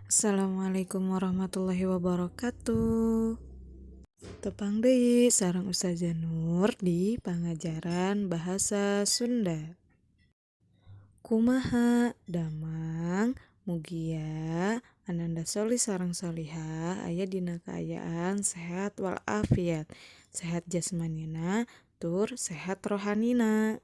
Assalamualaikum warahmatullahi wabarakatuh. Tepang deui sareng Ustazah Nur di pangajaran bahasa Sunda. Kumaha damang mugia ananda solih sareng solihah aya dina kaayaan sehat walafiat, sehat jasmanina tur sehat rohanina.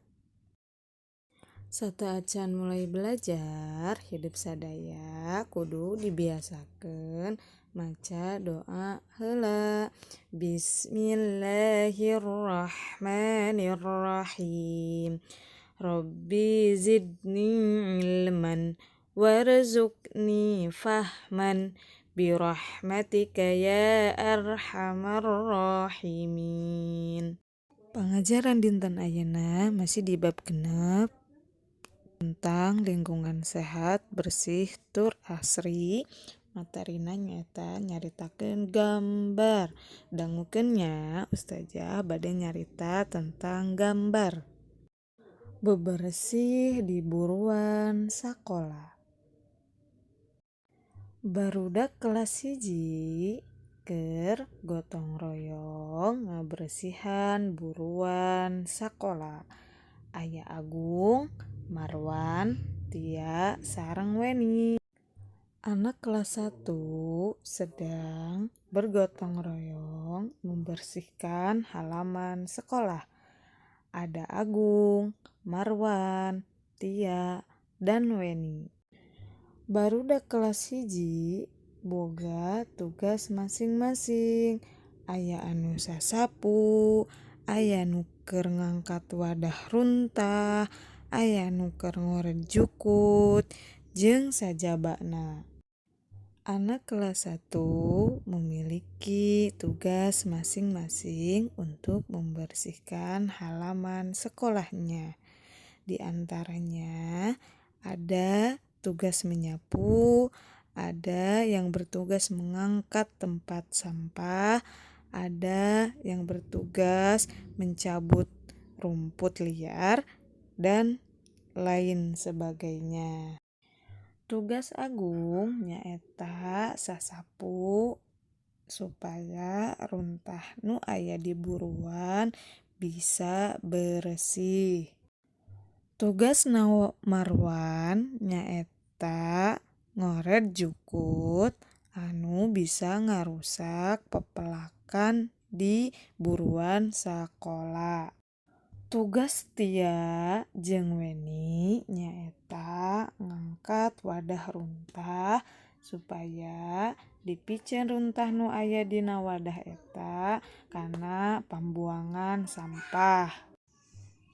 Sateuacan mulai belajar hidup sadaya kudu dibiasakeun maca doa heula. Bismillahirrahmanirrahim. Rabbi zidni ilman warzuqni fahman birahmatika ya arhamar rahimin. Pengajaran dinten ayeuna masih di bab genep tentang lingkungan sehat, bersih, tur asri. Materina nyaeta nyaritakeun gambar. Dangukeunnya Ustazah bade nyarita tentang gambar. Bebersih di buruan sakola. Barudak kelas 1 keur gotong royong ngabersihan buruan sakola. Aya Agung, Marwan, Tia, sareng Weni. Anak kelas 1 sedang bergotong royong membersihkan halaman sekolah. Ada Agung, Marwan, Tia, dan Weni. Barudak kelas 1 boga tugas masing-masing. Aya anu sasapu, aya nu keur ngangkat wadah runtah, aya nu keur ngoret jukut, jeung sajabana. Anak kelas 1 memiliki tugas masing-masing untuk membersihkan halaman sekolahnya. Di antaranya ada tugas menyapu, ada yang bertugas mengangkat tempat sampah, ada yang bertugas mencabut rumput liar, dan lain sebagainya. Tugas Agung nyaeta sasapu supaya runtah nu aya di buruan bisa bersih. Tugas Marwan nyaeta ngoret jukut anu bisa ngarusak pepelakan di buruan sakola. Tugas Tia jeung Weni nyaeta ngangkat wadah runtah supaya dipiceun runtah nu aya dina wadah eta kana pambuangan sampah.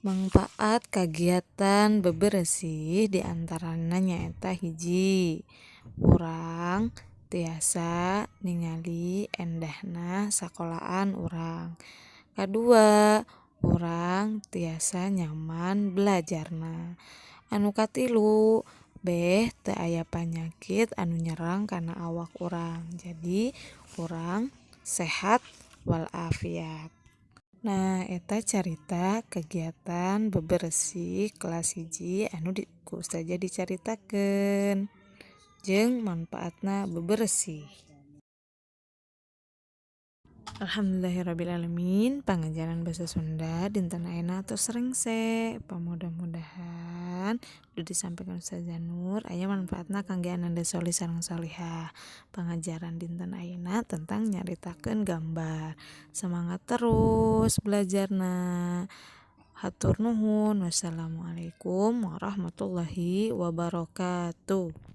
Mangpaat kagiatan bebersih diantarana nyaeta 1. Urang tiasa ningali endahna sakolaan urang. 2. Urang tiasa nyaman belajarna. Anu katilu, beh teu aya panyakit anu nyerang kana awak urang. Jadi urang sehat walafiat. Nah, eta carita kegiatan bebersih kelas 1 anu ku Ustazah dicaritakeun jeung manfaatna bebersih. Alhamdulillahirrabbilalamin. Pangajaran bahasa Sunda dinten ayeuna tos rengse. Mudah-mudahan nu disampaikan Ustazah Nur aya manfaatna kangge ananda solih sareng solihah. Pangajaran dinten ayeuna tentang nyaritakeun gambar. Semangat terus belajarna. Hatur nuhun. Wassalamualaikum warahmatullahi wabarakatuh.